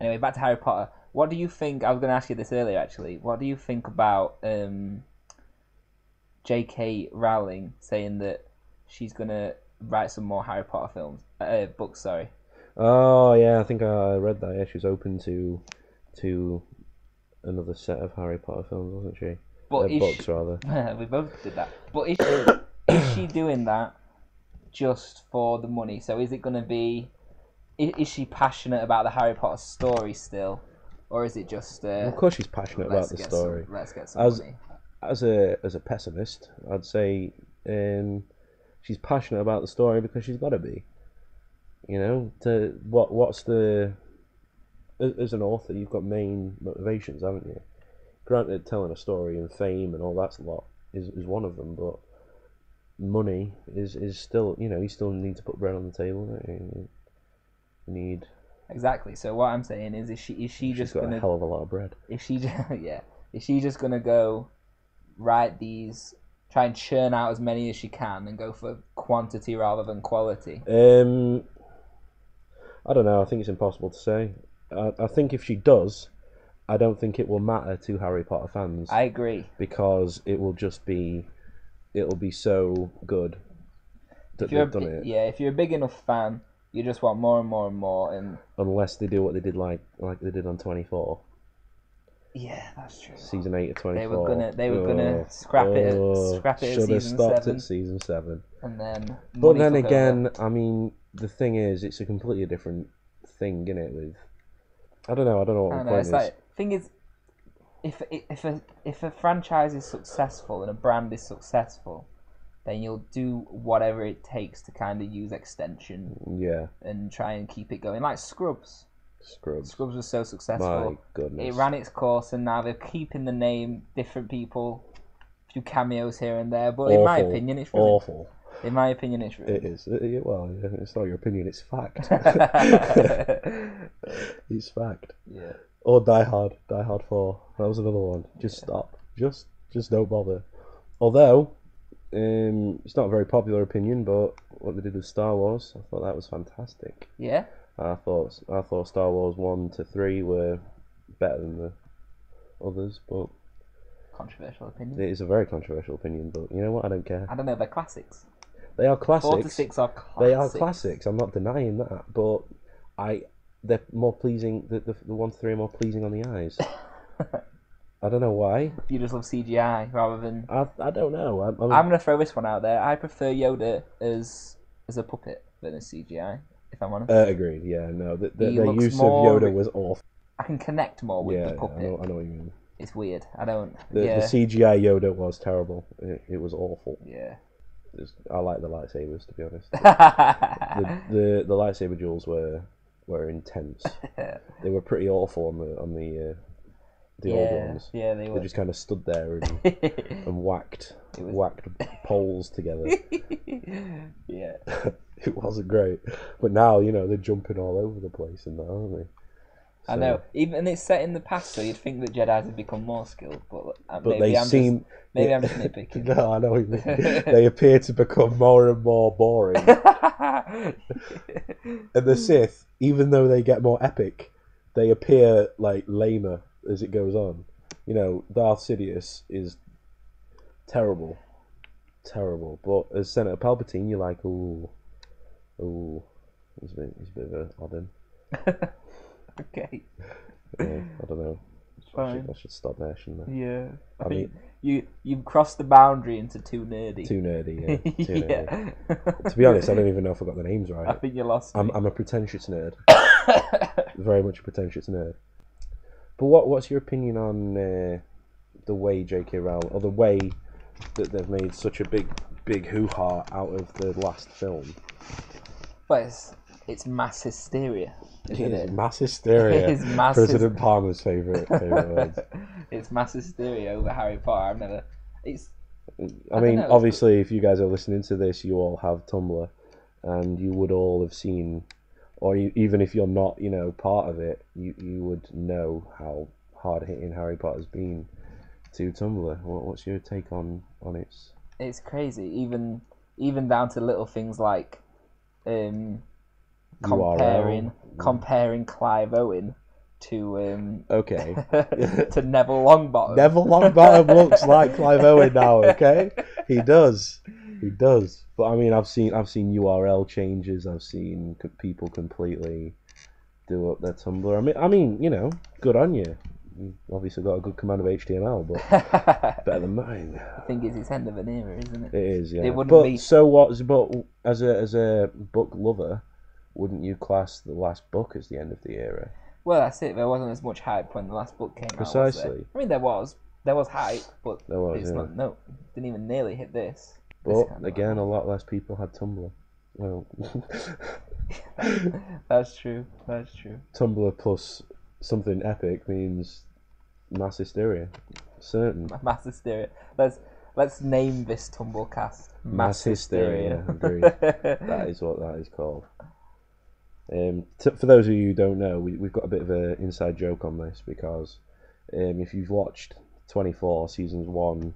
Anyway, back to Harry Potter. What do you think? I was going to ask you this earlier, actually. What do you think about J.K. Rowling saying that she's going to write some more Harry Potter books? Sorry. Oh yeah, I think I read that. Yeah, she was open to another set of Harry Potter films, wasn't she? But books rather. We both did that. But is she doing that just for the money? So is it going to be? Is she passionate about the Harry Potter story still, or is it just? Of course, she's passionate about the story. Let's get some money. As a pessimist, I'd say she's passionate about the story because she's got to be. You know, what's the as an author, you've got main motivations, haven't you? Granted, telling a story and fame and all that's a lot is one of them, but money is still, you still need to put bread on the table, don't you? You need. Exactly. So what I'm saying is she just got gonna a hell of a lot of bread? Is she just gonna go write these, try and churn out as many as she can and go for quantity rather than quality? I don't know. I think it's impossible to say. I think if she does, I don't think it will matter to Harry Potter fans. I agree. Because it'll be so good that they've done it. Yeah, if you're a big enough fan, you just want more and more and more. And unless they do what they did like they did on 24. Yeah, that's true. Season 8 of 24. They were gonna scrap it at should have season stopped 7. At season 7. And then. But then again, I mean, the thing is, it's a completely different thing, isn't it? I don't know what the point is. Thing is, if a franchise is successful and a brand is successful, then you'll do whatever it takes to kind of use extension. Yeah. And try and keep it going. Like Scrubs. Scrubs was so successful. My goodness. It ran its course, and now they're keeping the name. Different people, a few cameos here and there. But awful. In my opinion, it's ruined. Awful. In my opinion, it's ruined. It is. Well, it's not your opinion. It's fact. It's fact. Yeah. Or Die Hard. Die Hard 4. That was another one. Just stop. Just don't bother. Although, it's not a very popular opinion, but what they did with Star Wars, I thought that was fantastic. Yeah. I thought Star Wars 1 to 3 were better than the others, but controversial opinion. It is a very controversial opinion, but you know what? I don't care. I don't know. They're classics. They are classics. 4 to 6 are classics. They are classics. I'm not denying that, but they're more pleasing. The 1 to 3 are more pleasing on the eyes. I don't know why. You just love CGI rather than. I don't know. I'm gonna throw this one out there. I prefer Yoda as a puppet than as CGI. If I'm honest. Agreed. Yeah. No. The use of Yoda was awful. I can connect more with the puppet. I know what you mean. It's weird. I don't. The CGI Yoda was terrible. It was awful. Yeah. I like the lightsabers, to be honest. the lightsaber duels were intense. They were pretty awful on the old ones. Yeah, they were. They just kind of stood there and whacked poles together. Yeah. It wasn't great. But now, they're jumping all over the place and that, aren't they? So, I know. Even it's set in the past, so you'd think that Jedi have become more skilled, but maybe I'm just nitpicking. No, I know what you mean. They appear to become more and more boring. And the Sith, even though they get more epic, they appear like lamer as it goes on. Darth Sidious is terrible. But as Senator Palpatine, you're like, ooh, he's a bit of an odd one. Okay. I don't know. Fine. I should stop there, shouldn't I? Yeah. I mean, you've crossed the boundary into too nerdy. Too nerdy, yeah. Nerdy. To be honest, I don't even know if I got the names right. I think you lost me. I'm a pretentious nerd. Very much a pretentious nerd. But what's your opinion on the way J.K. Rowling, or the way that they've made such a big hoo-ha out of the last film? Well, it's mass hysteria. Isn't it? Mass hysteria. It's mass President Palmer's favourite words. It's mass hysteria over Harry Potter. I mean, obviously, if you guys are listening to this, you all have Tumblr, and you would all have seen, or even if you're not, part of it, you would know how hard hitting Harry Potter's been to Tumblr. What's your take on it? It's crazy, even down to little things like comparing Clive Owen to Okay. to Neville Longbottom. Neville Longbottom looks like Clive Owen now. Okay, he does. But I mean, I've seen URL changes. I've seen people completely do up their Tumblr. I mean, good on you. You obviously got a good command of HTML, but better than mine. I think it's end of an era, isn't it? It is, yeah. It wouldn't but be. So what? But as a book lover, wouldn't you class the last book as the end of the era? Well, that's it. There wasn't as much hype when the last book came out. Precisely. I mean, there was hype, but it's not. No, didn't even nearly hit this. But again, a lot less people had Tumblr. Well, that's true. Tumblr plus something epic means mass hysteria. Certain. Mass Hysteria. Let's name this Tumblcast Mass Hysteria. Agreed. That is what that is called. For those of you who don't know, we've got a bit of an inside joke on this because if you've watched 24 seasons 1,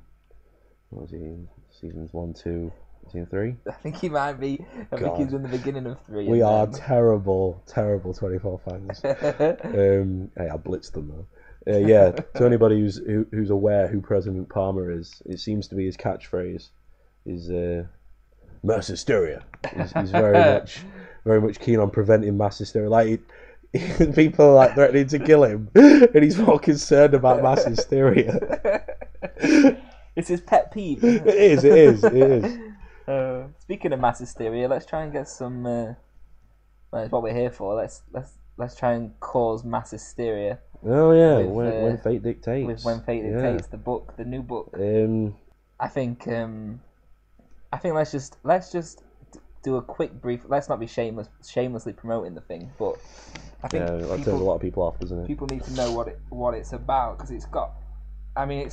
what was he? Seasons 1, 2, season 3? I think he might be. I think he's in the beginning of 3. We are terrible 24 fans. Hey, I blitzed them though. Yeah, to anybody who's aware who President Palmer is, it seems to be his catchphrase is mass hysteria. He's very much keen on preventing mass hysteria. Like people are like threatening to kill him, and he's more concerned about mass hysteria. It's his pet peeve. It is. Speaking of mass hysteria, let's try and get some. That's what we're here for. Let's try and cause mass hysteria. Oh yeah, when fate dictates. With When Fate Dictates, the new book. I think let's just do a quick brief. Let's not be shamelessly promoting the thing, but I think that turns a lot of people off, doesn't it? People need to know what it's about because it's got. I mean,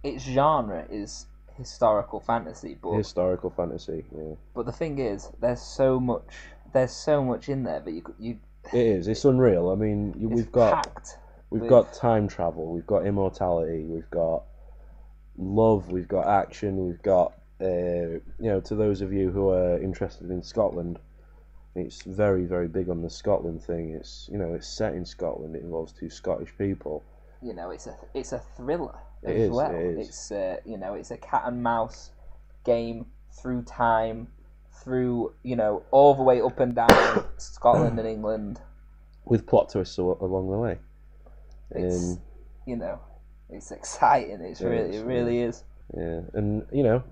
its genre is historical fantasy, but historical fantasy. Yeah. But the thing is, there's so much in there that you. It is. It's unreal. I mean, we've got time travel, we've got immortality, we've got love, we've got action, we've got to those of you who are interested in Scotland, it's very, very big on the Scotland thing. It's it's set in Scotland. It involves 2 Scottish people. It's a thriller as as well. It is. It's a cat and mouse game through time. Through all the way up and down Scotland and England, with plot twists along the way. It's exciting. It really is. Yeah, and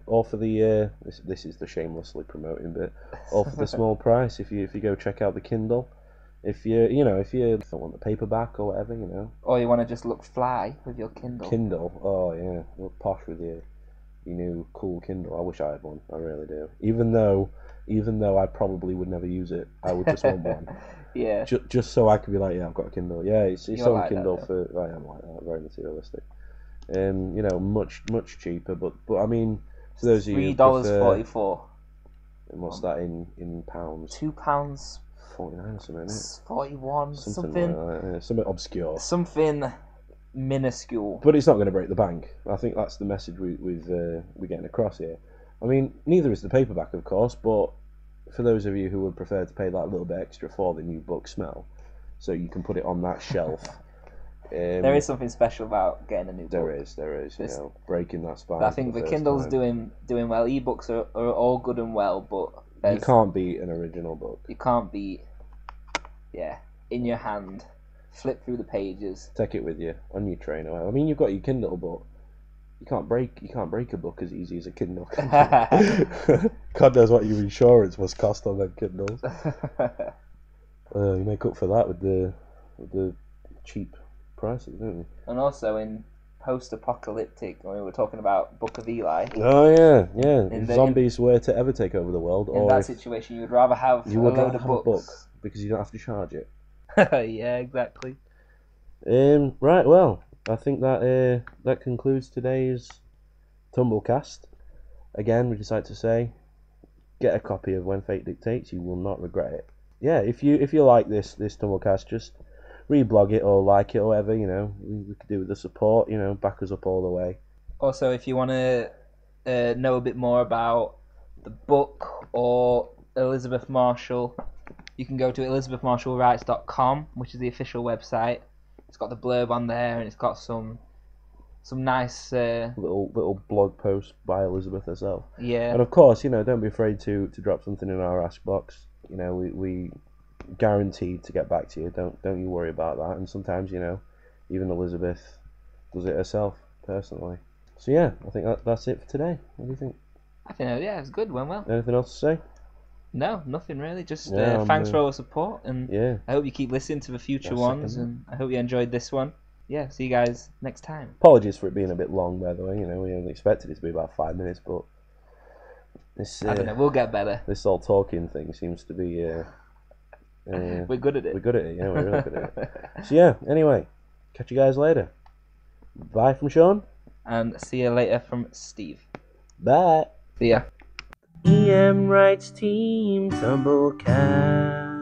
all for the this is the shamelessly promoting bit. All for the small price. If you go check out the Kindle, if you don't want the paperback or whatever, or you want to just look fly with your Kindle. Oh yeah, look posh with your new cool Kindle. I wish I had one. I really do. Even though I probably would never use it, I would just want one. Yeah. Just so I could be like, yeah, I've got a Kindle. Yeah, it's on like Kindle that, for. I am like that. Very materialistic. Much cheaper, but I mean, for those of you $3.44. And what's that in pounds? £2. 49 or something, isn't it? 41. Something like that, yeah. Something obscure. Something minuscule. But it's not going to break the bank. I think that's the message we're getting across here. I mean, neither is the paperback, of course, but for those of you who would prefer to pay that little bit extra for the new book smell, so you can put it on that shelf. There is something special about getting a new book. There is. Breaking that spine. I think the Kindle's doing well. Ebooks are all good and well, but you can't beat an original book. You can't beat, in your hand, flip through the pages. Take it with you on your train. I mean, you've got your Kindle, but you can't break a book as easy as a Kindle. God knows what your insurance must cost on them Kindles. You make up for that with the cheap prices, don't you? And also in post-apocalyptic, when we were talking about Book of Eli. Oh yeah. If zombies were to ever take over the world, in that situation, you would rather have a load of books. Book because you don't have to charge it. Yeah, exactly. Right. Well, I think that concludes today's Tumblcast. Again, we just like to say, get a copy of When Fate Dictates. You will not regret it. Yeah, if you like this Tumblcast, just reblog it or like it or whatever. We could do with the support. Back us up all the way. Also, if you want to know a bit more about the book or Elizabeth Marshall, you can go to elizabethmarshallwrites.com, which is the official website. It's got the blurb on there, and it's got some nice little blog post by Elizabeth herself. Yeah. And of course, don't be afraid to drop something in our ask box. We guaranteed to get back to you. Don't you worry about that. And sometimes, even Elizabeth does it herself personally. So yeah, I think that's it for today. What do you think? I think it's good. Went well. Anything else to say? No, nothing really. Just Yeah, thanks for all the support, and Yeah. I hope you keep listening to the future ones, and I hope you enjoyed this one. Yeah, see you guys next time. Apologies for it being a bit long, by the way. We only expected it to be about 5 minutes, but this I don't know. We'll get better. this all talking thing seems to be. We're good at it. We're good at it. Yeah, we're really good at it. So yeah. Anyway, catch you guys later. Bye from Sean. And see you later from Steve. Bye. See ya. EmWrites Team Tumblcast.